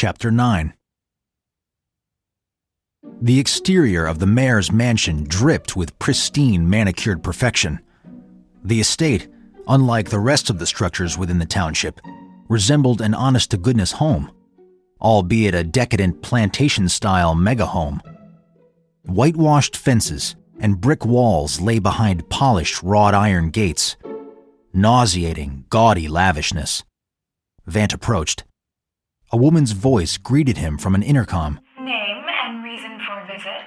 Chapter 9. The exterior of the mayor's mansion dripped with pristine, manicured perfection. The estate, unlike the rest of the structures within the township, resembled an honest-to-goodness home, albeit a decadent plantation-style mega-home. Whitewashed fences and brick walls lay behind polished wrought iron gates. Nauseating, gaudy lavishness. Vant approached. A woman's voice greeted him from an intercom. Name and reason for visit?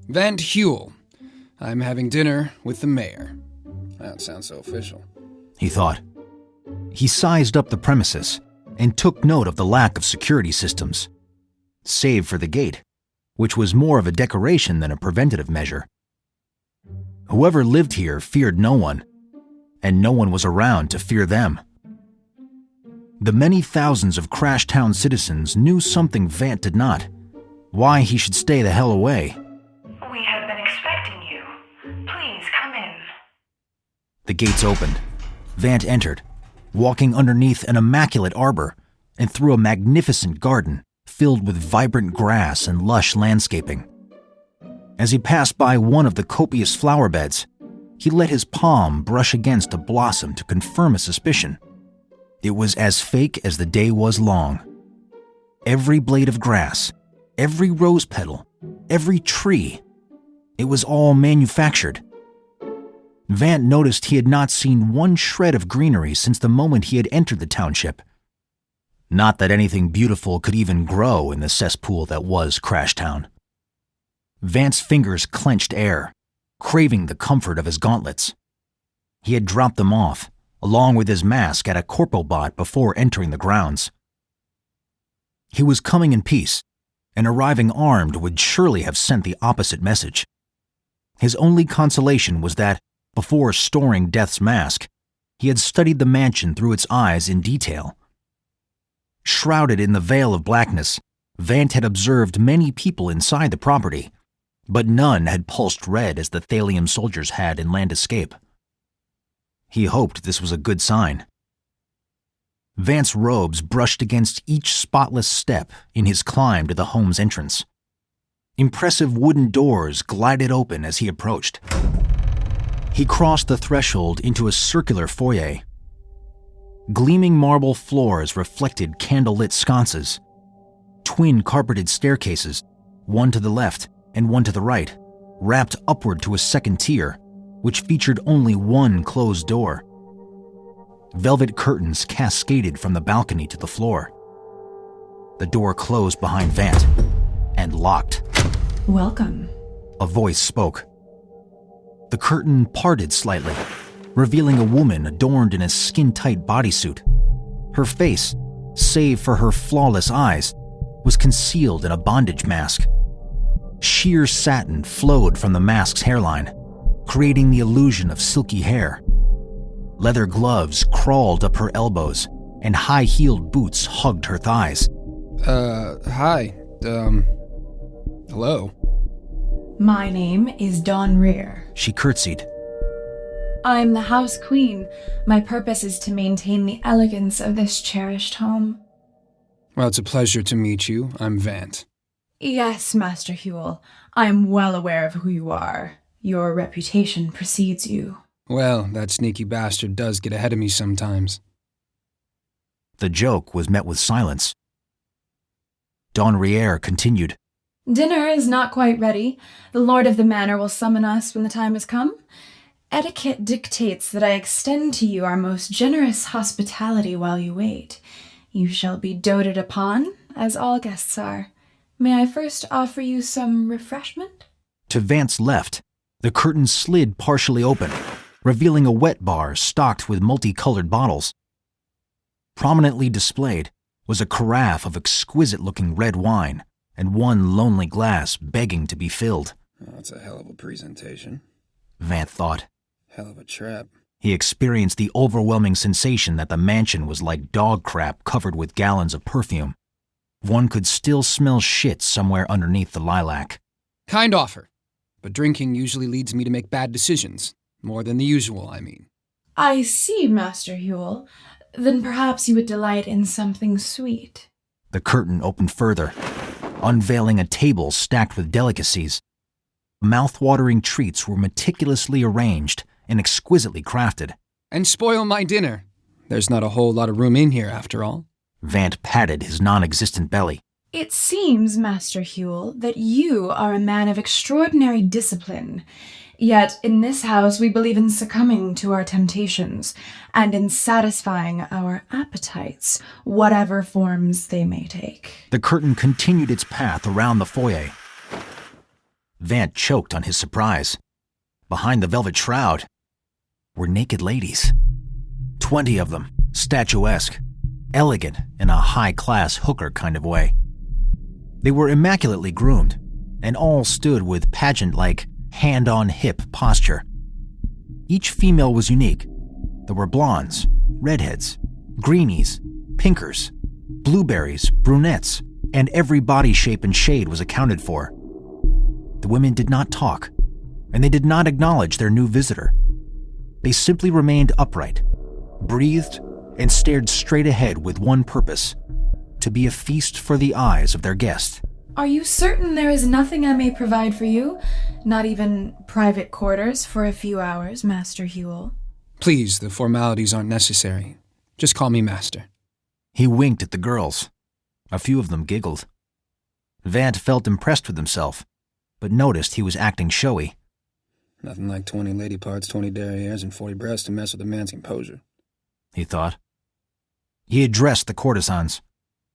Vant Huel. I'm having dinner with the mayor. That sounds so official, he thought. He sized up the premises and took note of the lack of security systems, save for the gate, which was more of a decoration than a preventative measure. Whoever lived here feared no one, and no one was around to fear them. The many thousands of Crash Town citizens knew something Vant did not, why he should stay the hell away. We have been expecting you. Please come in. The gates opened. Vant entered, walking underneath an immaculate arbor and through a magnificent garden filled with vibrant grass and lush landscaping. As he passed by one of the copious flower beds, he let his palm brush against a blossom to confirm a suspicion. It was as fake as the day was long. Every blade of grass, every rose petal, every tree, it was all manufactured. Vant noticed he had not seen one shred of greenery since the moment he had entered the township. Not that anything beautiful could even grow in the cesspool that was Crash Town. Vant's fingers clenched air, craving the comfort of his gauntlets. He had dropped them off, along with his mask, at a corporalbot before entering the grounds. He was coming in peace, and arriving armed would surely have sent the opposite message. His only consolation was that, before storing Death's mask, he had studied the mansion through its eyes in detail. Shrouded in the veil of blackness, Vant had observed many people inside the property, but none had pulsed red as the Thalium soldiers had in Land Escape. He hoped this was a good sign. Vant's robes brushed against each spotless step in his climb to the home's entrance. Impressive wooden doors glided open as he approached. He crossed the threshold into a circular foyer. Gleaming marble floors reflected candlelit sconces. Twin carpeted staircases, one to the left and one to the right, wrapped upward to a second tier, which featured only one closed door. Velvet curtains cascaded from the balcony to the floor. The door closed behind Vant and locked. Welcome, a voice spoke. The curtain parted slightly, revealing a woman adorned in a skin-tight bodysuit. Her face, save for her flawless eyes, was concealed in a bondage mask. Sheer satin flowed from the mask's hairline, creating the illusion of silky hair. Leather gloves crawled up her elbows, and high-heeled boots hugged her thighs. Hi. Hello. my name is Dawn Rear. She curtsied. I'm the House Queen. My purpose is to maintain the elegance of this cherished home. Well, it's a pleasure to meet you. I'm Vant. Yes, Master Huel. I'm well aware of who you are. Your reputation precedes you. Well, that sneaky bastard does get ahead of me sometimes. The joke was met with silence. Dawn Rear continued. Dinner is not quite ready. The Lord of the Manor will summon us when the time has come. Etiquette dictates that I extend to you our most generous hospitality while you wait. You shall be doted upon, as all guests are. May I first offer you some refreshment? To Vant's left, the curtain slid partially open, revealing a wet bar stocked with multicolored bottles. Prominently displayed was a carafe of exquisite-looking red wine and one lonely glass begging to be filled. Oh, that's a hell of a presentation, Vant thought. Hell of a trap. He experienced the overwhelming sensation that the mansion was like dog crap covered with gallons of perfume. One could still smell shit somewhere underneath the lilac. Kind offer, but drinking usually leads me to make bad decisions. More than the usual, I mean. I see, Master Huel. Then perhaps you would delight in something sweet. The curtain opened further, unveiling a table stacked with delicacies. Mouth-watering treats were meticulously arranged and exquisitely crafted. And spoil my dinner. There's not a whole lot of room in here, after all. Vant patted his non-existent belly. It seems, Master Huel, that you are a man of extraordinary discipline. Yet in this house we believe in succumbing to our temptations and in satisfying our appetites, whatever forms they may take. The curtain continued its path around the foyer. Vant choked on his surprise. Behind the velvet shroud were naked ladies. 20 of them, statuesque, elegant in a high-class hooker kind of way. They were immaculately groomed, and all stood with pageant-like, hand-on-hip posture. Each female was unique. There were blondes, redheads, greenies, pinkers, blueberries, brunettes, and every body shape and shade was accounted for. The women did not talk, and they did not acknowledge their new visitor. They simply remained upright, breathed, and stared straight ahead with one purpose: to be a feast for the eyes of their guest. Are you certain there is nothing I may provide for you? Not even private quarters for a few hours, Master Huel? Please, the formalities aren't necessary. Just call me Master. He winked at the girls. A few of them giggled. Vant felt impressed with himself, but noticed he was acting showy. Nothing like 20 lady parts, 20 derrieres, and 40 breasts to mess with a man's composure, he thought. He addressed the courtesans.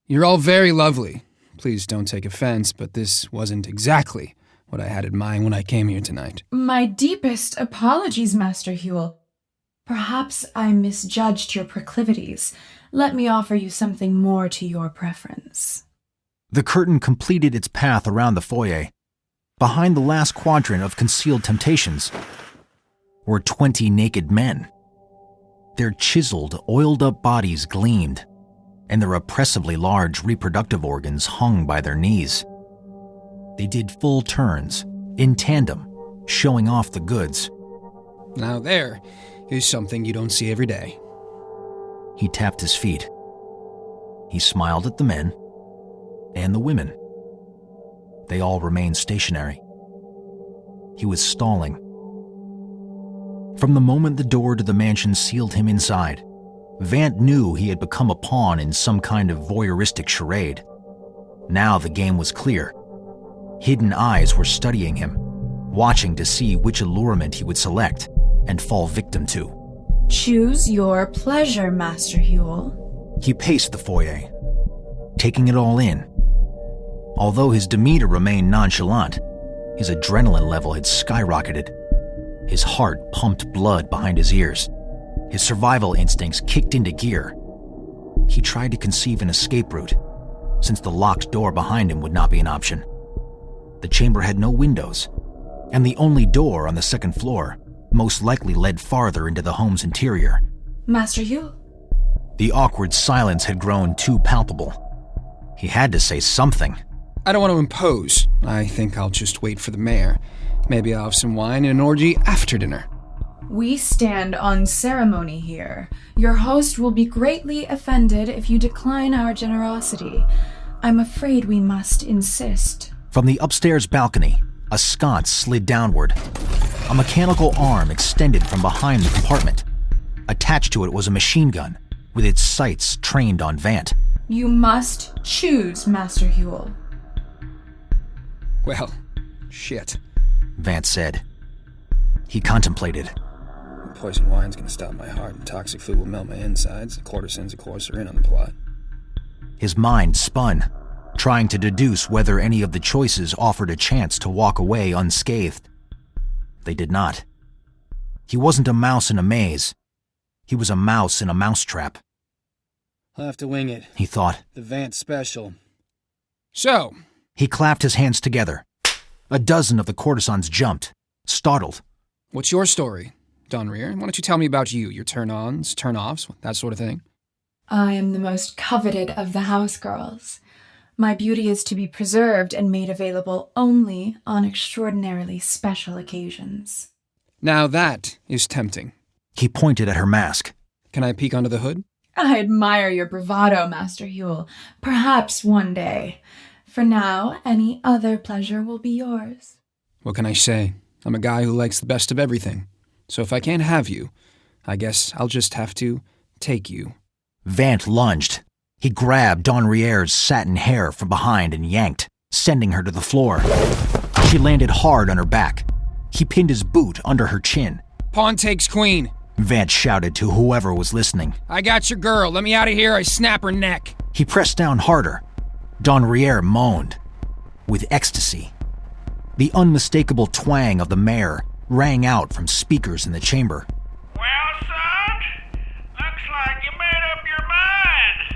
You're all very lovely. Please don't take offense, but this wasn't exactly what I had in mind when I came here tonight. My deepest apologies, Master Huel. Perhaps I misjudged your proclivities. Let me offer you something more to your preference. The curtain completed its path around the foyer. Behind the last quadrant of concealed temptations were 20 naked men. Their chiseled, oiled-up bodies gleamed, and their oppressively large reproductive organs hung by their knees. They did full turns, in tandem, showing off the goods. Now there is something you don't see every day. He tapped his feet. He smiled at the men and the women. They all remained stationary. He was stalling. From the moment the door to the mansion sealed him inside, Vant knew he had become a pawn in some kind of voyeuristic charade. Now the game was clear. Hidden eyes were studying him, watching to see which allurement he would select and fall victim to. Choose your pleasure, Master Huel. He paced the foyer, taking it all in. Although his demeanor remained nonchalant, his adrenaline level had skyrocketed. His heart pumped blood behind his ears. His survival instincts kicked into gear. He tried to conceive an escape route, since the locked door behind him would not be an option. The chamber had no windows, and the only door on the second floor most likely led farther into the home's interior. Master Huel? The awkward silence had grown too palpable. He had to say something. I don't want to impose. I think I'll just wait for the mayor. Maybe I'll have some wine and an orgy after dinner. We stand on ceremony here. Your host will be greatly offended if you decline our generosity. I'm afraid we must insist. From the upstairs balcony, a sconce slid downward. A mechanical arm extended from behind the compartment. Attached to it was a machine gun, with its sights trained on Vant. You must choose, Master Huel. Well, shit, Vant said. He contemplated. Poison wine's gonna stop my heart, and toxic food will melt my insides. The courtesans, of course, are in on the plot. His mind spun, trying to deduce whether any of the choices offered a chance to walk away unscathed. They did not. He wasn't a mouse in a maze. He was a mouse in a mousetrap. I'll have to wing it, He thought. The Vant special. So, He clapped his hands together. A dozen of the courtesans jumped, startled. what's your story, Donrear? Why don't you tell me about you, your turn-ons, turn-offs, that sort of thing? I am the most coveted of the house girls. My beauty is to be preserved and made available only on extraordinarily special occasions. Now that is tempting. He pointed at her mask. Can I peek under the hood? I admire your bravado, Master Huel. Perhaps one day. For now, any other pleasure will be yours. What can I say? I'm a guy who likes the best of everything. So if I can't have you, I guess I'll just have to take you. Vant lunged. He grabbed Dawn Rier's satin hair from behind and yanked, sending her to the floor. She landed hard on her back. He pinned his boot under her chin. Pawn takes queen. Vant shouted to whoever was listening. I got your girl. Let me out of here. I snap her neck. He pressed down harder. Dawn Rier moaned. With ecstasy. The unmistakable twang of the mare rang out from speakers in the chamber. Well, son, looks like you made up your mind.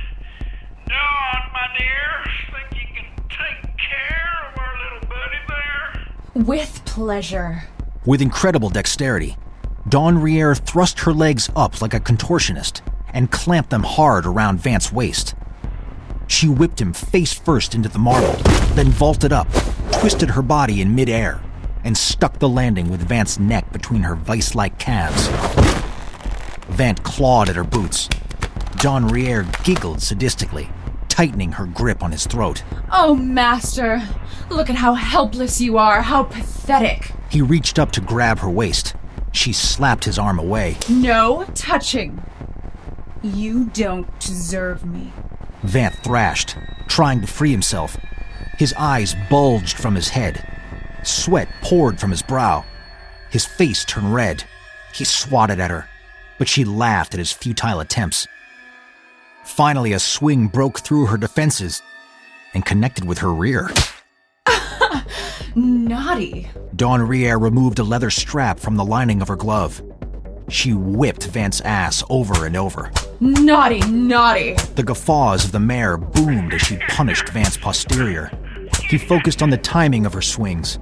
Dawn, my dear, think you can take care of our little buddy there? With pleasure. With incredible dexterity, Dawn Rier thrust her legs up like a contortionist and clamped them hard around Vant's waist. She whipped him face first into the marble, then vaulted up, twisted her body in midair, and stuck the landing with Vant's neck between her vice-like calves. Vant clawed at her boots. Dawn Rier giggled sadistically, tightening her grip on his throat. Oh, Master, look at how helpless you are, how pathetic. He reached up to grab her waist. She slapped his arm away. No touching. You don't deserve me. Vant thrashed, trying to free himself. His eyes bulged from his head. Sweat poured from his brow. His face turned red. He swatted at her, but she laughed at his futile attempts. Finally, a swing broke through her defenses and connected with her rear. Naughty. Dawn Rier removed a leather strap from the lining of her glove. She whipped Vant's ass over and over. Naughty, naughty. The guffaws of the mare boomed as she punished Vant's posterior. He focused on the timing of her swings.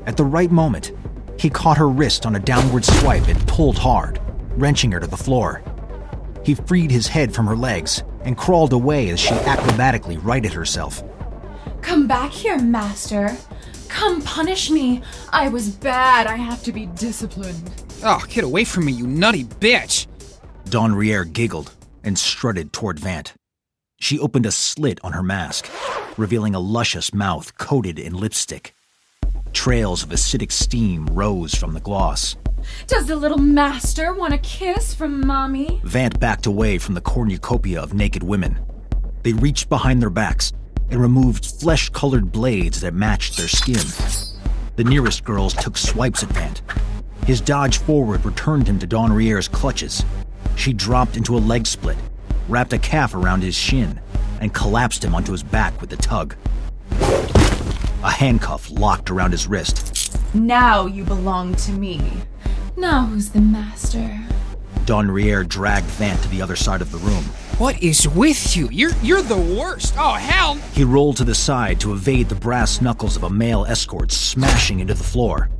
At the right moment, he caught her wrist on a downward swipe and pulled hard, wrenching her to the floor. He freed his head from her legs and crawled away as she acrobatically righted herself. Come back here, Master. Come punish me. I was bad. I have to be disciplined. Oh, get away from me, you nutty bitch! Dawn Rier giggled and strutted toward Vant. She opened a slit on her mask, revealing a luscious mouth coated in lipstick. Trails of acidic steam rose from the gloss. Does the little master want a kiss from Mommy? Vant backed away from the cornucopia of naked women. They reached behind their backs and removed flesh-colored blades that matched their skin. The nearest girls took swipes at Vant. His dodge forward returned him to Dawn Rier's clutches. She dropped into a leg split, wrapped a calf around his shin, and collapsed him onto his back with a tug. A handcuff locked around his wrist. Now you belong to me. Now who's the master? Dawn Rier dragged Vant to the other side of the room. What is with you? You're the worst. Oh, hell! He rolled to the side to evade the brass knuckles of a male escort smashing into the floor.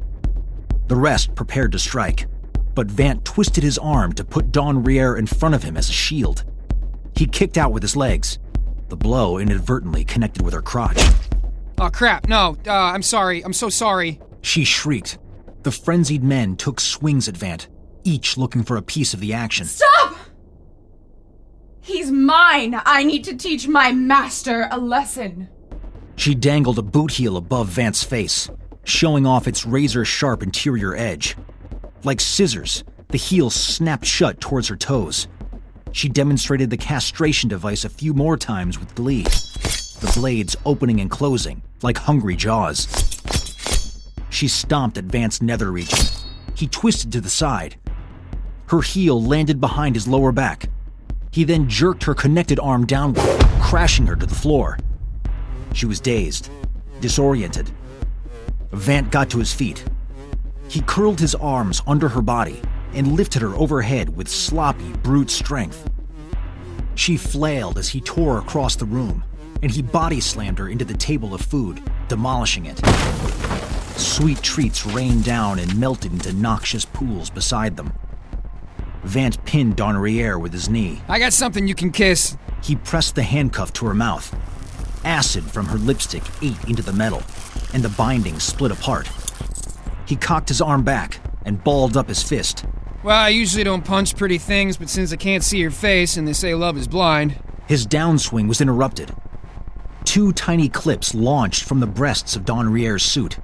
The rest prepared to strike, but Vant twisted his arm to put Dawn Rier in front of him as a shield. He kicked out with his legs. The blow inadvertently connected with her crotch. Oh, crap. No, I'm sorry. I'm so sorry. She shrieked. The frenzied men took swings at Vant, each looking for a piece of the action. Stop! He's mine. I need to teach my master a lesson. She dangled a boot heel above Vant's face, showing off its razor-sharp interior edge. Like scissors, the heel snapped shut towards her toes. She demonstrated the castration device a few more times with glee, the blades opening and closing, like hungry jaws. She stomped at Vant's nether region. He twisted to the side. Her heel landed behind his lower back. He then jerked her connected arm downward, crashing her to the floor. She was dazed, disoriented. Vant got to his feet. He curled his arms under her body and lifted her overhead with sloppy, brute strength. She flailed as he tore across the room, and he body slammed her into the table of food, demolishing it. Sweet treats rained down and melted into noxious pools beside them. Vant pinned Dawn Rier with his knee. I got something you can kiss. He pressed the handcuff to her mouth. Acid from her lipstick ate into the metal, and the binding split apart. He cocked his arm back and balled up his fist. Well, I usually don't punch pretty things, but since I can't see your face and they say love is blind... His downswing was interrupted. 2 tiny clips launched from the breasts of Don Rier's suit.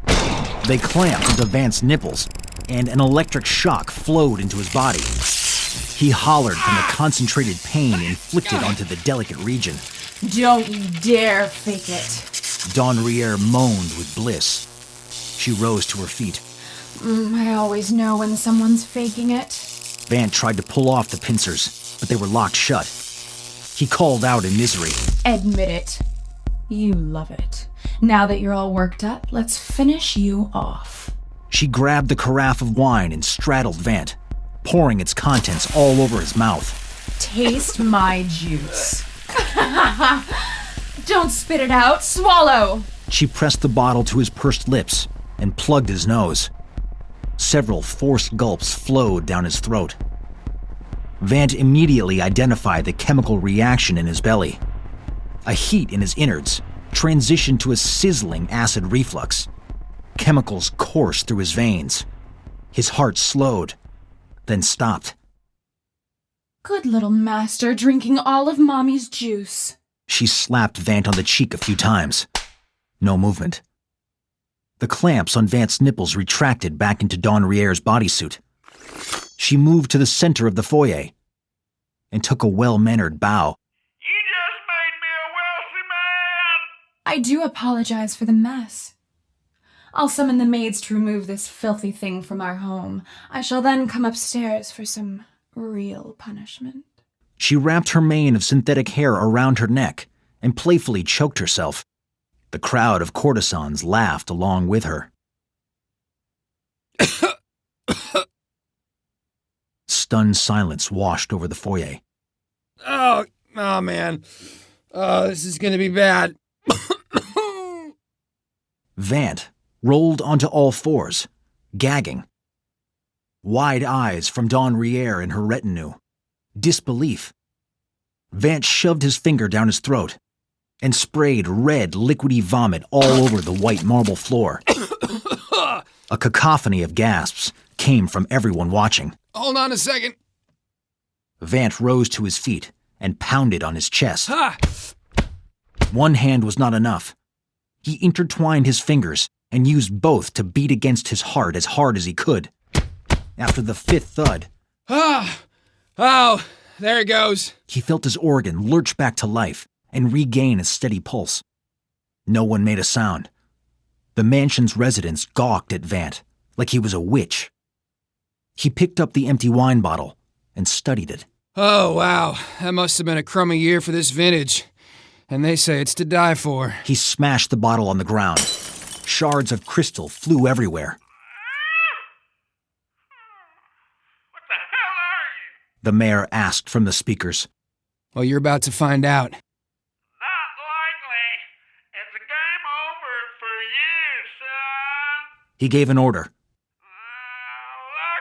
They clamped into Vant's nipples, and an electric shock flowed into his body. He hollered from the concentrated pain inflicted onto the delicate region. Don't you dare fake it. Don Rier moaned with bliss. She rose to her feet. I always know when someone's faking it. Vant tried to pull off the pincers, but they were locked shut. He called out in misery. Admit it. You love it. Now that you're all worked up, let's finish you off. She grabbed the carafe of wine and straddled Vant, pouring its contents all over his mouth. Taste my juice. Don't spit it out. Swallow. She pressed the bottle to his pursed lips and plugged his nose. Several forced gulps flowed down his throat. Vant immediately identified the chemical reaction in his belly. A heat in his innards transitioned to a sizzling acid reflux. Chemicals coursed through his veins. His heart slowed, then stopped. Good little master, drinking all of Mommy's juice. She slapped Vant on the cheek a few times. No movement. The clamps on Vant's nipples retracted back into Don Rier's bodysuit. She moved to the center of the foyer and took a well-mannered bow. You just made me a wealthy man! I do apologize for the mess. I'll summon the maids to remove this filthy thing from our home. I shall then come upstairs for some real punishment. She wrapped her mane of synthetic hair around her neck and playfully choked herself. The crowd of courtesans laughed along with her. Stunned silence washed over the foyer. Oh man. This is gonna be bad. Vant rolled onto all fours, gagging. Wide eyes from Don Rier and her retinue. Disbelief. Vant shoved his finger down his throat and sprayed red, liquidy vomit all over the white marble floor. A cacophony of gasps came from everyone watching. Hold on a second. Vant rose to his feet and pounded on his chest. Ha! One hand was not enough. He intertwined his fingers and used both to beat against his heart as hard as he could. After the 5th thud, Oh, there it goes. he felt his organ lurch back to life and regain a steady pulse. No one made a sound. The mansion's residents gawked at Vant like he was a witch. He picked up the empty wine bottle and studied it. Oh, wow. That must have been a crummy year for this vintage. And they say it's to die for. He smashed the bottle on the ground. Shards of crystal flew everywhere. What the hell are you? The mayor asked from the speakers. Well, you're about to find out. Not likely. It's a game over for you, son. He gave an order. Lock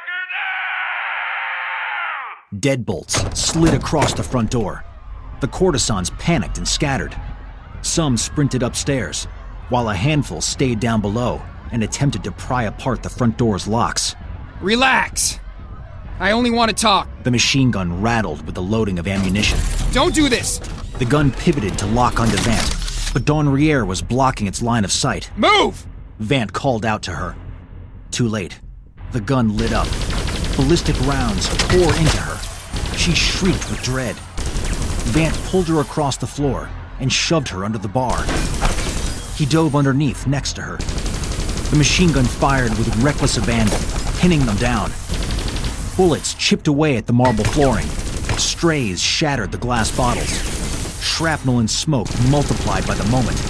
her down! Deadbolts slid across the front door. The courtesans panicked and scattered. Some sprinted upstairs, while a handful stayed down below and attempted to pry apart the front door's locks. Relax. I only want to talk. The machine gun rattled with the loading of ammunition. Don't do this. The gun pivoted to lock onto Vant, but Don Rier was blocking its line of sight. Move! Vant called out to her. Too late. The gun lit up. Ballistic rounds tore into her. She shrieked with dread. Vant pulled her across the floor and shoved her under the bar. He dove underneath next to her. The machine gun fired with reckless abandon, pinning them down. Bullets chipped away at the marble flooring. Strays shattered the glass bottles. Shrapnel and smoke multiplied by the moment.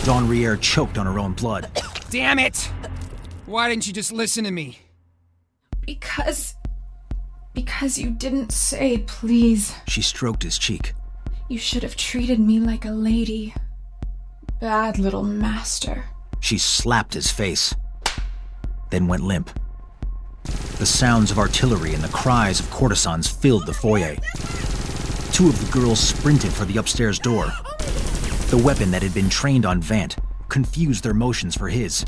Don Rier choked on her own blood. Damn it! Why didn't you just listen to me? Because you didn't say please. She stroked his cheek. You should have treated me like a lady. Bad little master. She slapped his face, then went limp. The sounds of artillery and the cries of courtesans filled the foyer. 2 of the girls sprinted for the upstairs door. The weapon that had been trained on Vant confused their motions for his.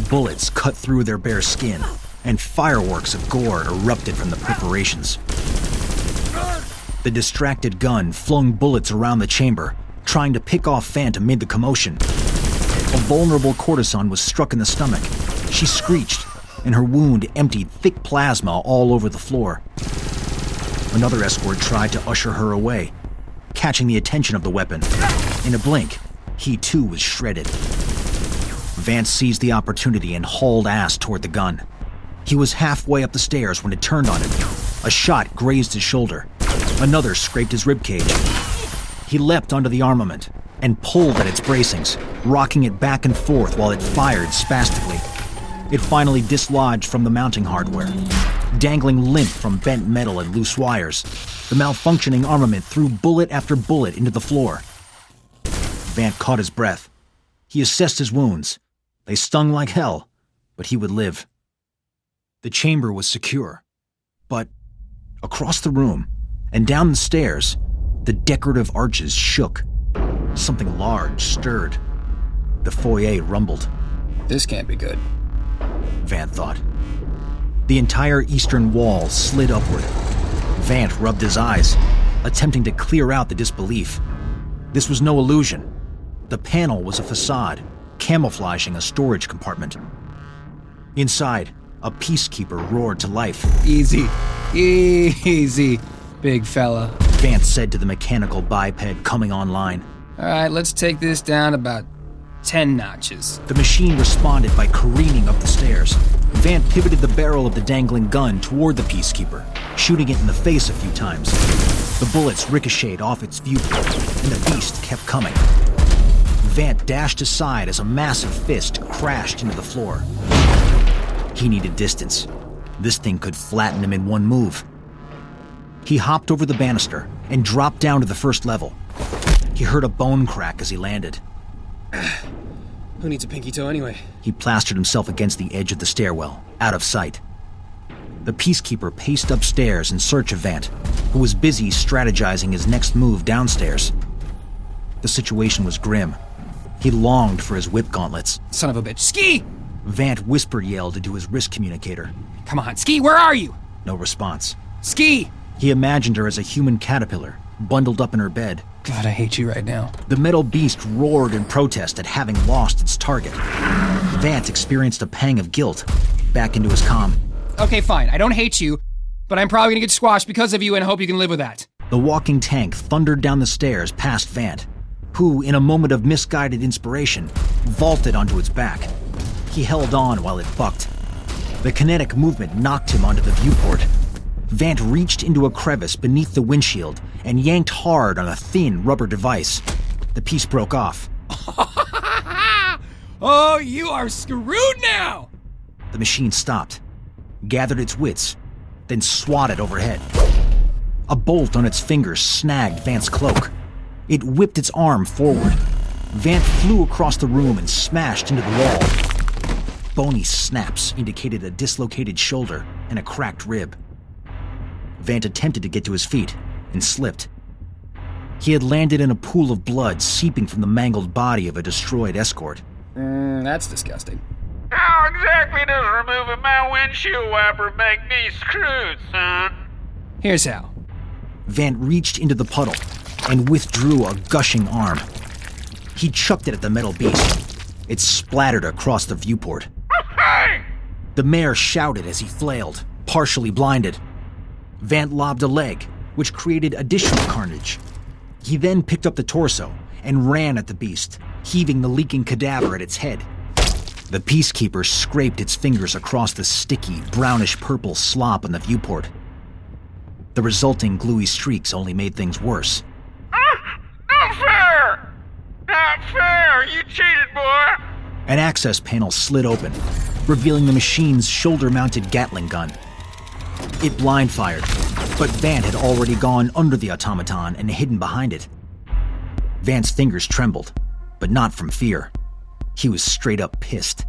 Bullets cut through their bare skin, and fireworks of gore erupted from the perforations. The distracted gun flung bullets around the chamber, trying to pick off Vant amid the commotion. A vulnerable courtesan was struck in the stomach. She screeched, and her wound emptied thick plasma all over the floor. Another escort tried to usher her away, catching the attention of the weapon. In a blink, he too was shredded. Vant seized the opportunity and hauled ass toward the gun. He was halfway up the stairs when it turned on him. A shot grazed his shoulder. Another scraped his ribcage. He leapt onto the armament and pulled at its bracings, rocking it back and forth while it fired spastically. It finally dislodged from the mounting hardware. Dangling limp from bent metal and loose wires, the malfunctioning armament threw bullet after bullet into the floor. Vant caught his breath. He assessed his wounds. They stung like hell, but he would live. The chamber was secure, but across the room and down the stairs, the decorative arches shook. Something large stirred. The foyer rumbled. This can't be good. Vant thought. The entire eastern wall slid upward. Vant rubbed his eyes, attempting to clear out the disbelief. This was no illusion. The panel was a facade, camouflaging a storage compartment. Inside, a peacekeeper roared to life. Easy, big fella. Vant said to the mechanical biped coming online. All right, let's take this down about 10 notches. The machine responded by careening up the stairs. Vant pivoted the barrel of the dangling gun toward the peacekeeper, shooting it in the face a few times. The bullets ricocheted off its viewport, and the beast kept coming. Vant dashed aside as a massive fist crashed into the floor. He needed distance. This thing could flatten him in one move. He hopped over the banister and dropped down to the first level. He heard a bone crack as he landed. Who needs a pinky toe anyway? He plastered himself against the edge of the stairwell, out of sight. The peacekeeper paced upstairs in search of Vant, who was busy strategizing his next move downstairs. The situation was grim. He longed for his whip gauntlets. Son of a bitch. Skii! Vant whisper-yelled into his wrist communicator. Come on, Skii, where are you? No response. Skii! He imagined her as a human caterpillar, bundled up in her bed. God, I hate you right now. The metal beast roared in protest at having lost its target. Vant experienced a pang of guilt, back into his comm. Okay, fine, I don't hate you, but I'm probably gonna get squashed because of you, and I hope you can live with that. The walking tank thundered down the stairs past Vant, who, in a moment of misguided inspiration, vaulted onto its back. He held on while it bucked. The kinetic movement knocked him onto the viewport. Vant reached into a crevice beneath the windshield and yanked hard on a thin rubber device. The piece broke off. Oh, you are screwed now! The machine stopped, gathered its wits, then swatted overhead. A bolt on its finger snagged Vant's cloak. It whipped its arm forward. Vant flew across the room and smashed into the wall. Bony snaps indicated a dislocated shoulder and a cracked rib. Vant attempted to get to his feet and slipped. He had landed in a pool of blood seeping from the mangled body of a destroyed escort. That's disgusting. How exactly does removing my windshield wiper make me screwed, son? Here's how. Vant reached into the puddle and withdrew a gushing arm. He chucked it at the metal beast. It splattered across the viewport. Hey! The mare shouted as he flailed, partially blinded. Vant lobbed a leg, which created additional carnage. He then picked up the torso and ran at the beast, heaving the leaking cadaver at its head. The peacekeeper scraped its fingers across the sticky, brownish-purple slop on the viewport. The resulting gluey streaks only made things worse. Not fair! Not fair! You cheated, boy! An access panel slid open, revealing the machine's shoulder-mounted Gatling gun. It blind-fired, but Vant had already gone under the automaton and hidden behind it. Vant's fingers trembled, but not from fear. He was straight-up pissed.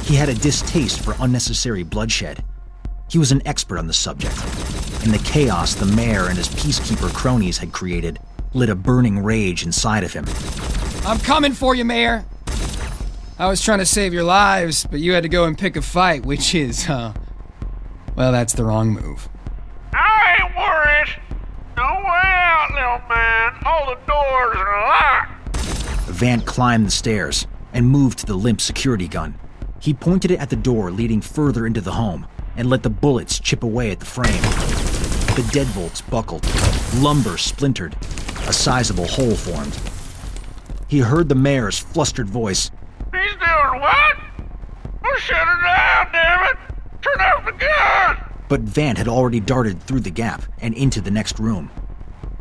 He had a distaste for unnecessary bloodshed. He was an expert on the subject, and the chaos the mayor and his peacekeeper cronies had created lit a burning rage inside of him. I'm coming for you, Mayor. I was trying to save your lives, but you had to go and pick a fight, which is, well, that's the wrong move. I ain't worried. No way out, little man. All the doors are locked. Vant climbed the stairs and moved to the limp security gun. He pointed it at the door leading further into the home and let the bullets chip away at the frame. The deadbolts buckled, lumber splintered, a sizable hole formed. He heard the mayor's flustered voice. He's doing what? Well, shut it down, damn it! Turn off the gun! But Vant had already darted through the gap and into the next room.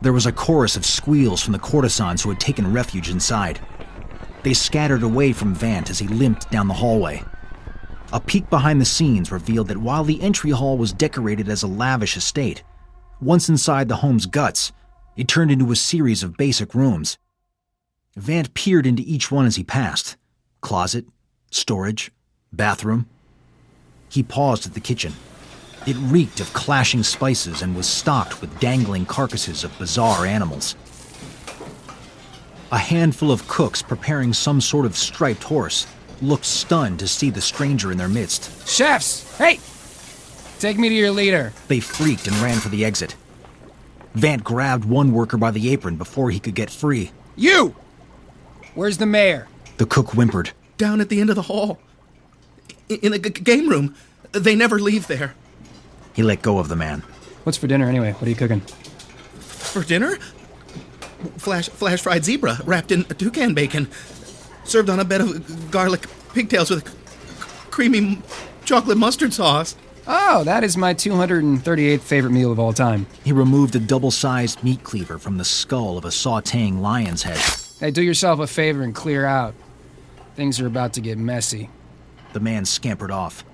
There was a chorus of squeals from the courtesans who had taken refuge inside. They scattered away from Vant as he limped down the hallway. A peek behind the scenes revealed that while the entry hall was decorated as a lavish estate, once inside the home's guts, it turned into a series of basic rooms. Vant peered into each one as he passed. Closet, storage, bathroom. He paused at the kitchen. It reeked of clashing spices and was stocked with dangling carcasses of bizarre animals. A handful of cooks preparing some sort of striped horse looked stunned to see the stranger in their midst. Chefs! Hey! Take me to your leader. They freaked and ran for the exit. Vant grabbed one worker by the apron before he could get free. You! Where's the mayor? The cook whimpered. Down at the end of the hall. In the game room. They never leave there. He let go of the man. What's for dinner anyway? What are you cooking? For dinner? Flash fried zebra wrapped in toucan bacon. Served on a bed of garlic pigtails with creamy chocolate mustard sauce. Oh, that is my 238th favorite meal of all time. He removed a double-sized meat cleaver from the skull of a sautéing lion's head. Hey, do yourself a favor and clear out. Things are about to get messy. The man scampered off.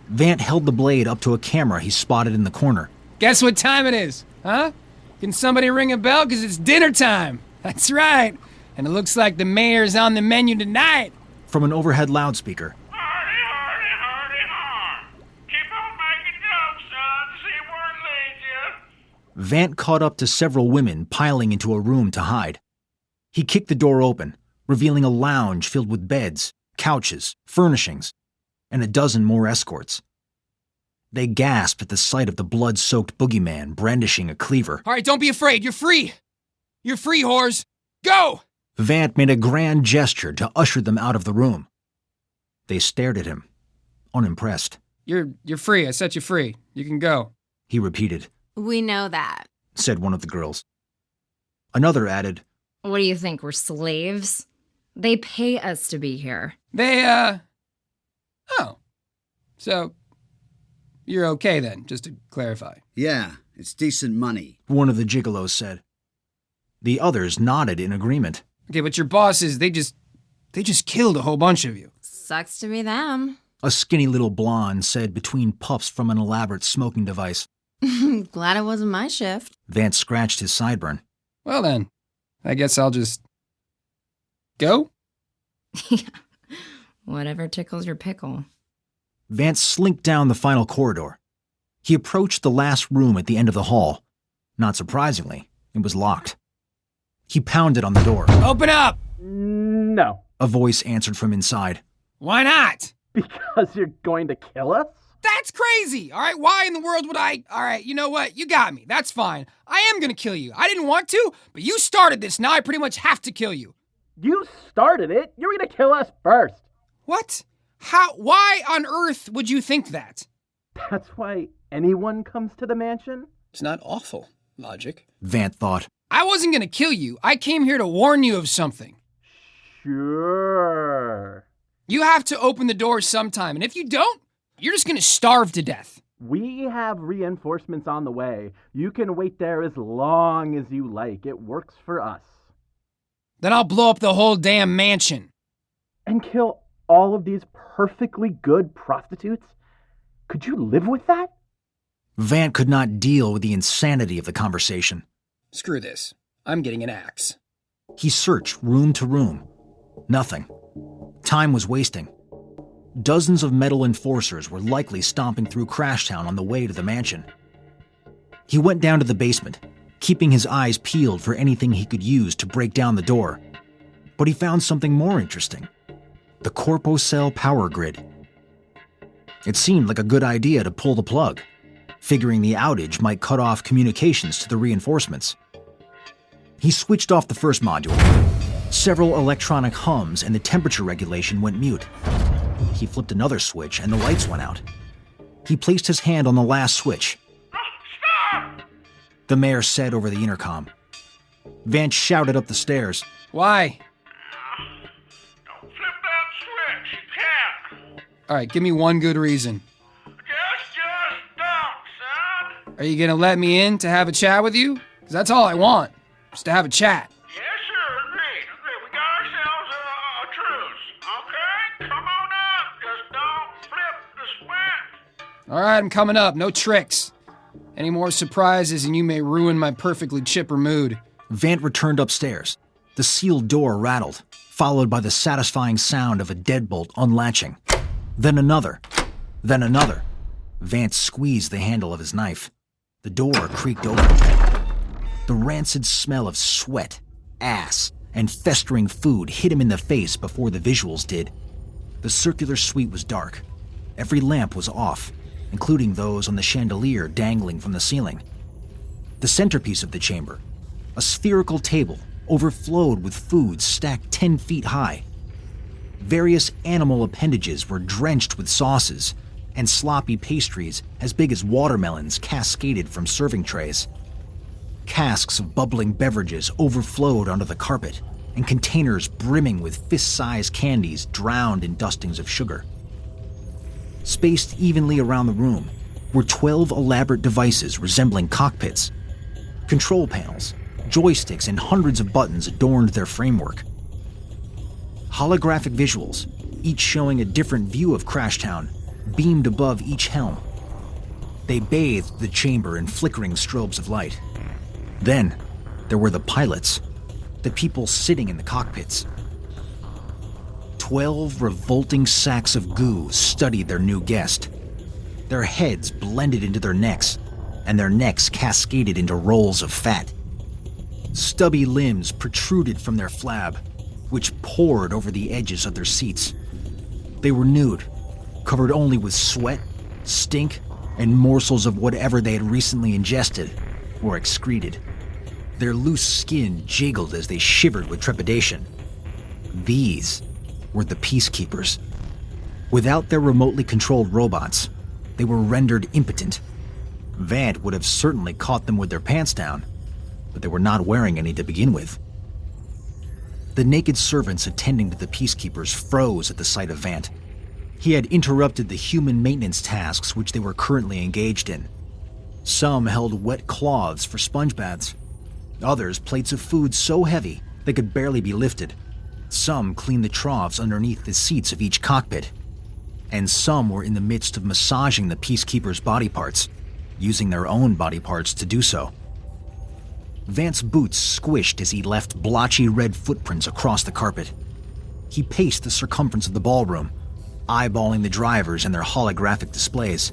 Vant held the blade up to a camera he spotted in the corner. Guess what time it is, huh? Can somebody ring a bell? 'Cause it's dinner time. That's right. And it looks like the mayor's on the menu tonight. From an overhead loudspeaker, Hardy, hardy, hardy, har. Keep on making jokes, son. See where it leads you. Vant caught up to several women piling into a room to hide. He kicked the door open, revealing a lounge filled with beds, couches, furnishings, and a dozen more escorts. They gasped at the sight of the blood-soaked boogeyman brandishing a cleaver. All right, don't be afraid. You're free. You're free, whores. Go! Vant made a grand gesture to usher them out of the room. They stared at him, unimpressed. You're free. I set you free. You can go. He repeated, We know that. said one of the girls. Another added, What do you think, we're slaves? They pay us to be here. They, Oh. So, you're okay then, just to clarify. Yeah, it's decent money. one of the gigolos said. The others nodded in agreement. Okay, but your bosses, they just killed a whole bunch of you. Sucks to be them. A skinny little blonde said between puffs from an elaborate smoking device. Glad it wasn't my shift. Vant scratched his sideburn. Well then, I guess I'll just... go? Whatever tickles your pickle. Vant slinked down the final corridor. He approached the last room at the end of the hall. Not surprisingly, it was locked. He pounded on the door. Open up! No. A voice answered from inside. Why not? Because you're going to kill us? That's crazy! All right, why in the world would I... All right, you know what? You got me. That's fine. I am gonna kill you. I didn't want to, but you started this. Now I pretty much have to kill you. You started it. You were going to kill us first. What? How? Why on earth would you think that? That's why anyone comes to the mansion? It's not awful, Logic. Vant thought. I wasn't gonna kill you. I came here to warn you of something. Sure. You have to open the door sometime, and if you don't, you're just gonna starve to death. We have reinforcements on the way. You can wait there as long as you like. It works for us. Then I'll blow up the whole damn mansion. And kill all of these perfectly good prostitutes? Could you live with that? Vant could not deal with the insanity of the conversation. Screw this. I'm getting an axe. He searched room to room. Nothing. Time was wasting. Dozens of metal enforcers were likely stomping through Crashtown on the way to the mansion. He went down to the basement, keeping his eyes peeled for anything he could use to break down the door. But he found something more interesting. the Corpocell power grid. It seemed like a good idea to pull the plug, figuring the outage might cut off communications to the reinforcements. He switched off the first module. Several electronic hums and the temperature regulation went mute. He flipped another switch and the lights went out. He placed his hand on the last switch. Stop! The mayor said over the intercom. Vant shouted up the stairs. Why? Don't flip that switch. You can't. All right, give me one good reason. Just don't, son. Are you gonna let me in to have a chat with you? 'Cause that's all I want, just to have a chat. Yes, sir. Agreed. We got ourselves a truce. Okay? Come on up. Just don't flip the switch. All right, I'm coming up. No tricks. Any more surprises and you may ruin my perfectly chipper mood. Vant returned upstairs. The sealed door rattled, followed by the satisfying sound of a deadbolt unlatching. Then another. Then another. Vant squeezed the handle of his knife. The door creaked open. The rancid smell of sweat, ass, and festering food hit him in the face before the visuals did. The circular suite was dark. Every lamp was off, including those on the chandelier dangling from the ceiling. The centerpiece of the chamber, a spherical table, overflowed with food stacked 10 feet high. Various animal appendages were drenched with sauces, and sloppy pastries as big as watermelons cascaded from serving trays. Casks of bubbling beverages overflowed onto the carpet, and containers brimming with fist-sized candies drowned in dustings of sugar. Spaced evenly around the room were 12 elaborate devices resembling cockpits. Control panels, joysticks, and hundreds of buttons adorned their framework. Holographic visuals, each showing a different view of Crashtown, beamed above each helm. They bathed the chamber in flickering strobes of light. Then, there were the pilots, the people sitting in the cockpits. 12 revolting sacks of goo studied their new guest. Their heads blended into their necks, and their necks cascaded into rolls of fat. Stubby limbs protruded from their flab, which poured over the edges of their seats. They were nude, covered only with sweat, stink, and morsels of whatever they had recently ingested or excreted. Their loose skin jiggled as they shivered with trepidation. These were the Peacekeepers. Without their remotely controlled robots, they were rendered impotent. Vant would have certainly caught them with their pants down, but they were not wearing any to begin with. The naked servants attending to the Peacekeepers froze at the sight of Vant. He had interrupted the human maintenance tasks which they were currently engaged in. Some held wet cloths for sponge baths. Others plates of food so heavy they could barely be lifted. Some cleaned the troughs underneath the seats of each cockpit. And some were in the midst of massaging the Peacekeepers' body parts, using their own body parts to do so. Vant's boots squished as he left blotchy red footprints across the carpet. He paced the circumference of the ballroom, eyeballing the drivers and their holographic displays.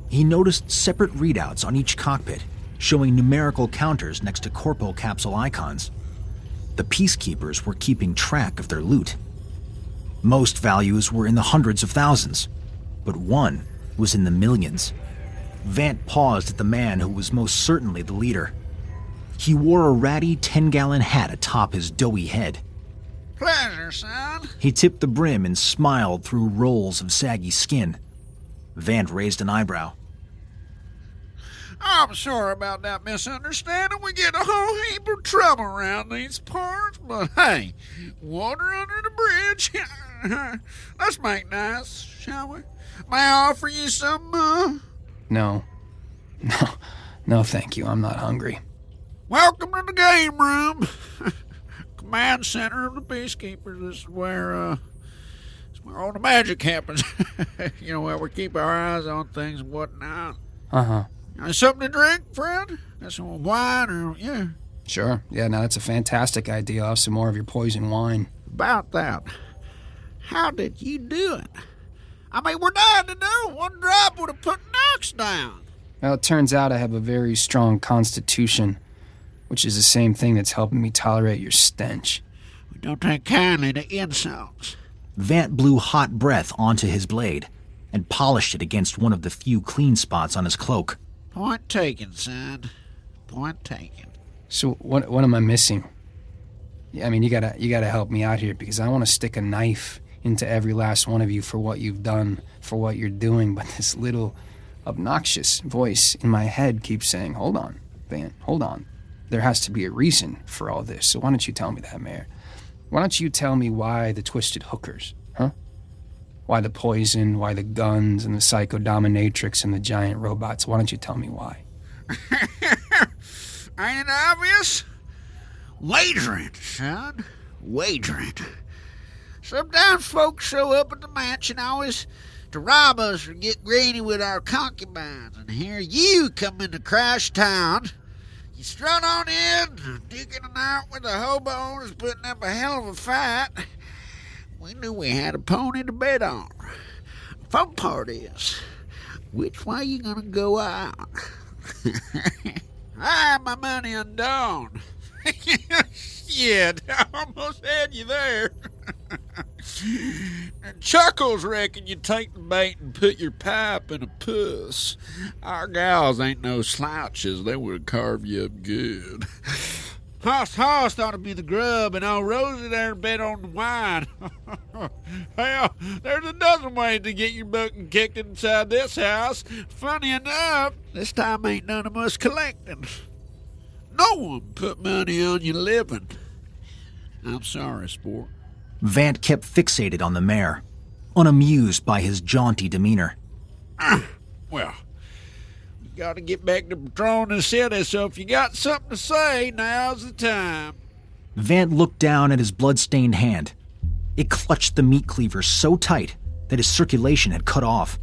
He noticed separate readouts on each cockpit, showing numerical counters next to corpo capsule icons. The Peacekeepers were keeping track of their loot. Most values were in the hundreds of thousands, but one was in the millions. Vant paused at the man who was most certainly the leader. He wore a ratty 10-gallon hat atop his doughy head. Pleasure, son. He tipped the brim and smiled through rolls of saggy skin. Vant raised an eyebrow. I'm sorry about that misunderstanding. We get a whole heap of trouble around these parts, but hey, water under the bridge. Let's make nice, shall we? May I offer you some, No, thank you. I'm not hungry. Welcome to the game room. Command center of the Peacekeepers. This is where all the magic happens. You know, where we keep our eyes on things and whatnot. Uh-huh. Something to drink, friend? Got some wine or, yeah. Sure. Yeah, no, that's a fantastic idea. I'll have some more of your poison wine. About that, how did you do it? I mean, we're dying to know. One drop would have put Knox down. Well, it turns out I have a very strong constitution, which is the same thing that's helping me tolerate your stench. We don't take kindly to insults. Vant blew hot breath onto his blade and polished it against one of the few clean spots on his cloak. Point taken, son. Point taken. So what am I missing? I mean, you gotta help me out here, because I want to stick a knife into every last one of you for what you've done, for what you're doing, but this little obnoxious voice in my head keeps saying, hold on, Vant, hold on. There has to be a reason for all this, so why don't you tell me that, Mayor? Why don't you tell me why the twisted hookers, huh? Why the poison, why the guns, and the psycho dominatrix and the giant robots? Why don't you tell me why? Ain't it obvious? Wagering, son. Wagering. Sometimes folks show up at the mansion always to rob us or get greedy with our concubines. And here you come into Crash Town. You strut on in, digging it out with the hobos, putting up a hell of a fight. We knew we had a pony to bet on. Fun part is, which way you gonna go out? I have my money on Dawn. Shit, I almost had you there. And Chuckles reckon you take the bait and put your pipe in a puss. Our gals ain't no slouches. They would carve you up good. Hoss ought to be the grub, and old Rosie there bet on the wine. Hell, there's a dozen ways to get your booking kicked inside this house. Funny enough, this time ain't none of us collecting. No one put money on you living. I'm sorry, sport. Vant kept fixated on the mayor, unamused by his jaunty demeanor. Well, we gotta get back to patrolling the city, so if you got something to say, now's the time. Vant looked down at his blood-stained hand. It clutched the meat cleaver so tight that his circulation had cut off.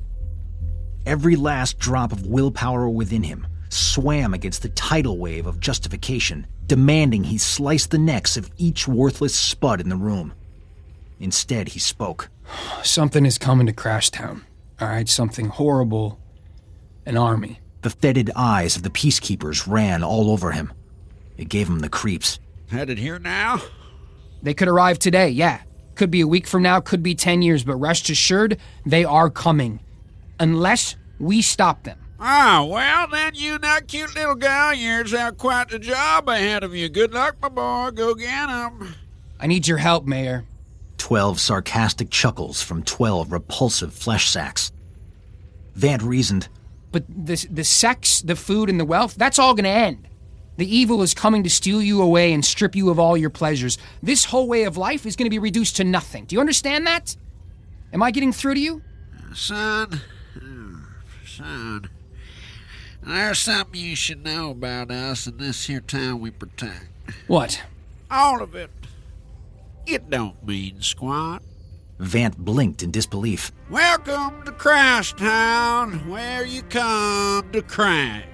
Every last drop of willpower within him swam against the tidal wave of justification, demanding he slice the necks of each worthless spud in the room. Instead, he spoke. Something is coming to Crash Town. All right, something horrible. An army. The fetid eyes of the peacekeepers ran all over him. It gave him the creeps. Headed here now? They could arrive today, yeah. Could be a week from now, could be 10 years, but rest assured, they are coming. Unless we stop them. Ah, well, then you and that cute little gal of yours have quite the job ahead of you. Good luck, my boy. Go get 'em. I need your help, Mayor. 12 sarcastic chuckles from 12 repulsive flesh sacks. Vant reasoned. But the sex, the food, and the wealth, that's all gonna end. The evil is coming to steal you away and strip you of all your pleasures. This whole way of life is gonna be reduced to nothing. Do you understand that? Am I getting through to you? Son, there's something you should know about us and this here town we protect. What? All of it. It don't mean squat. Vant blinked in disbelief. Welcome to Crash Town, where you come to crash.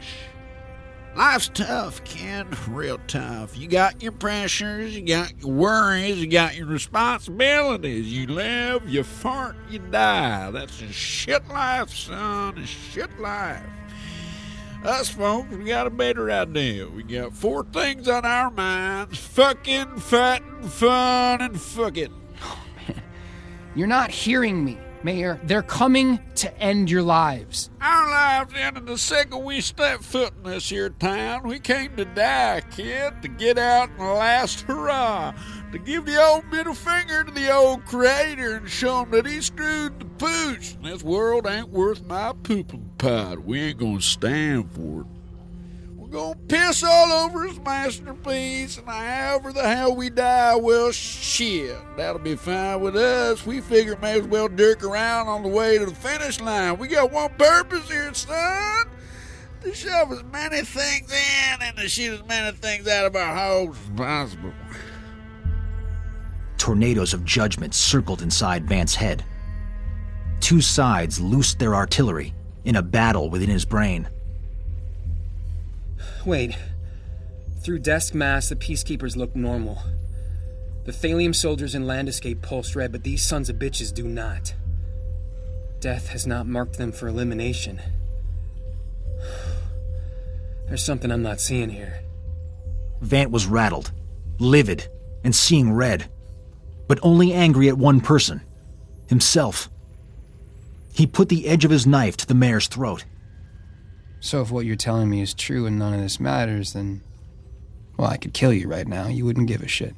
Life's tough, kid, real tough. You got your pressures, you got your worries, you got your responsibilities. You live, you fart, you die. That's a shit life, son, a shit life. Us folks, we got a better idea. We got 4 things on our minds: fucking, fighting, fun, and fuck it. Oh, man. You're not hearing me, Mayor. They're coming to end your lives. Our lives ended the second we stepped foot in this here town. We came to die, kid, to get out in the last hurrah, to give the old middle finger to the old creator and show him that he screwed the pooch. This world ain't worth my pooping pot. We ain't gonna stand for it. We're gonna piss all over his masterpiece, and however the hell we die, well, shit, that'll be fine with us. We figure may as well jerk around on the way to the finish line. We got one purpose here, son: to shove as many things in and to shoot as many things out of our holes as possible. Tornadoes of judgment circled inside Vant's head. 2 sides loosed their artillery in a battle within his brain. Wait. Through desk mass, the peacekeepers look normal. The Thalium soldiers in Land Escape pulse red, but these sons of bitches do not. Death has not marked them for elimination. There's something I'm not seeing here. Vant was rattled, livid, and seeing red, but only angry at one person, himself. He put the edge of his knife to the mayor's throat. So if what you're telling me is true and none of this matters, then... well, I could kill you right now. You wouldn't give a shit.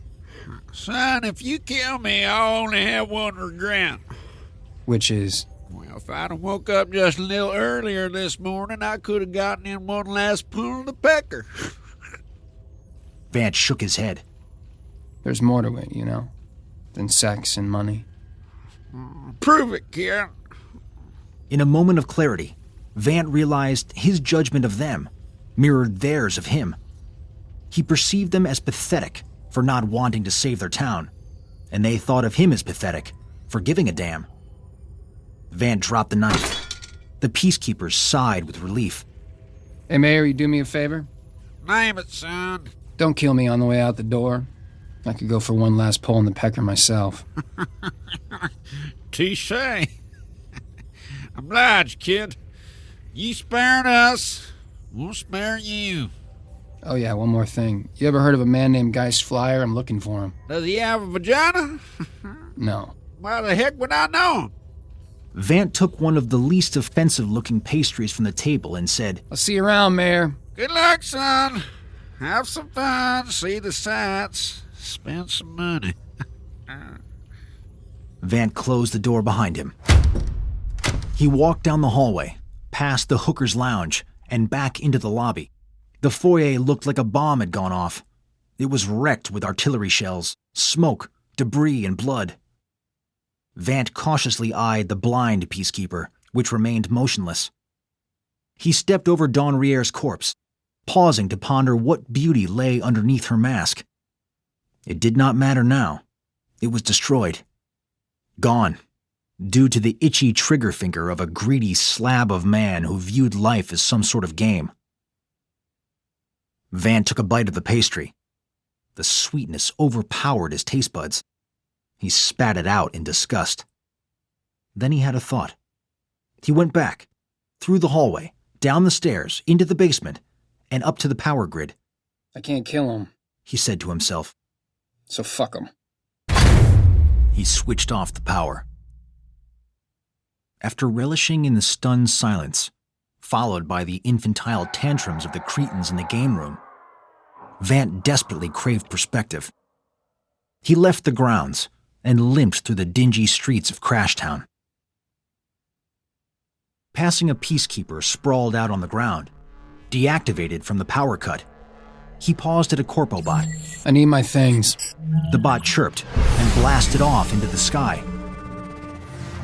Son, if you kill me, I'll only have one regret. Which is... well, if I'd have woke up just a little earlier this morning, I could have gotten in one last pull of the pecker. Vant shook his head. there's more to it, you know, than sex and money. Prove it, kid. In a moment of clarity, Vant realized his judgment of them mirrored theirs of him. He perceived them as pathetic for not wanting to save their town, and they thought of him as pathetic for giving a damn. Vant dropped the knife. The peacekeepers sighed with relief. Hey, Mayor, you do me a favor? Name it, son. Don't kill me on the way out the door. I could go for one last pull in the pecker myself. Touché. Obliged, kid. You sparing us, we'll spare you. Oh yeah, one more thing. You ever heard of a man named Geist Flyer? I'm looking for him. Does he have a vagina? No. Why the heck would I know him? Vant took one of the least offensive-looking pastries from the table and said, I'll see you around, Mayor. Good luck, son. Have some fun, see the sights, spend some money. Vant closed the door behind him. He walked down the hallway, past the hooker's lounge, and back into the lobby. The foyer looked like a bomb had gone off. It was wrecked with artillery shells, smoke, debris, and blood. Vant cautiously eyed the blind peacekeeper, which remained motionless. He stepped over Dawn Rier's corpse, pausing to ponder what beauty lay underneath her mask. It did not matter now. It was destroyed. Gone, due to the itchy trigger finger of a greedy slab of man who viewed life as some sort of game. Vant took a bite of the pastry. The sweetness overpowered his taste buds. He spat it out in disgust. Then he had a thought. He went back, through the hallway, down the stairs, into the basement, and up to the power grid. I can't kill him, he said to himself. So fuck him. He switched off the power. After relishing in the stunned silence, followed by the infantile tantrums of the cretins in the game room, Vant desperately craved perspective. He left the grounds and limped through the dingy streets of Crashtown. Passing a peacekeeper sprawled out on the ground, deactivated from the power cut, he paused at a corpo bot. I need my things. The bot chirped and blasted off into the sky.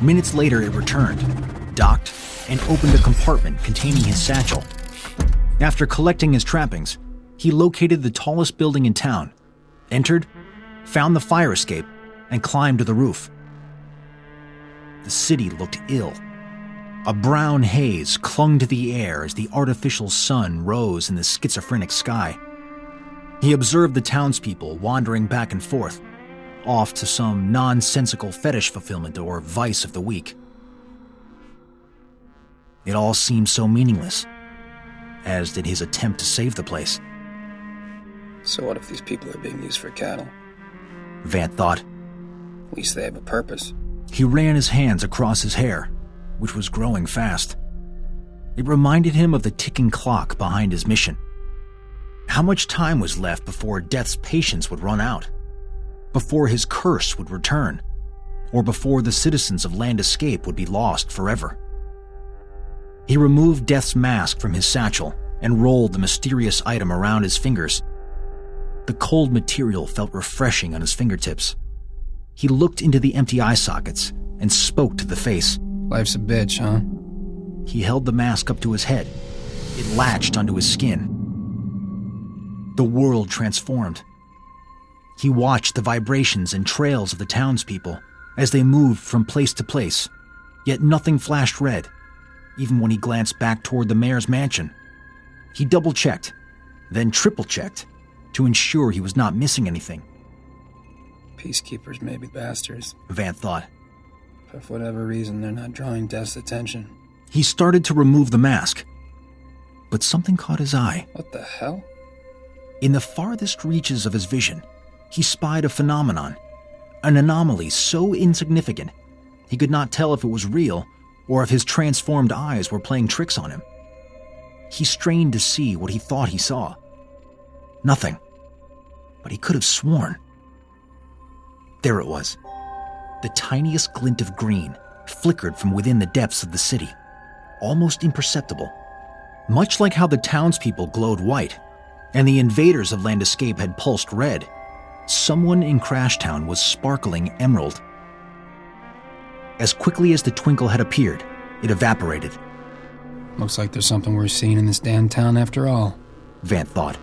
Minutes later, it returned, docked, and opened a compartment containing his satchel. After collecting his trappings, he located the tallest building in town, entered, found the fire escape, and climbed to the roof. The city looked ill. A brown haze clung to the air as the artificial sun rose in the schizophrenic sky. He observed the townspeople wandering back and forth, off to some nonsensical fetish fulfillment or vice of the week. It all seemed so meaningless, as did his attempt to save the place. So what if these people are being used for cattle? Vant thought. At least they have a purpose. He ran his hands across his hair, which was growing fast. It reminded him of the ticking clock behind his mission. How much time was left before Death's patience would run out? Before his curse would return? Or before the citizens of Land Escape would be lost forever? He removed Death's mask from his satchel and rolled the mysterious item around his fingers. The cold material felt refreshing on his fingertips. He looked into the empty eye sockets and spoke to the face. Life's a bitch, huh? He held the mask up to his head. It latched onto his skin. The world transformed. He watched the vibrations and trails of the townspeople as they moved from place to place, yet nothing flashed red, even when he glanced back toward the mayor's mansion. He double-checked, then triple-checked, to ensure he was not missing anything. Peacekeepers may be bastards, Vant thought. but for whatever reason, they're not drawing Death's attention. He started to remove the mask, but something caught his eye. What the hell? In the farthest reaches of his vision, he spied a phenomenon, an anomaly so insignificant, He could not tell if it was real or if his transformed eyes were playing tricks on him. He strained to see what he thought he saw. Nothing. But he could have sworn. There it was. The tiniest glint of green flickered from within the depths of the city, almost imperceptible. Much like how the townspeople glowed white and the invaders of Land Escape had pulsed red, someone in Crashtown was sparkling emerald. As quickly as the twinkle had appeared, it evaporated. Looks like there's something worth seeing in this damn town after all, Vant thought.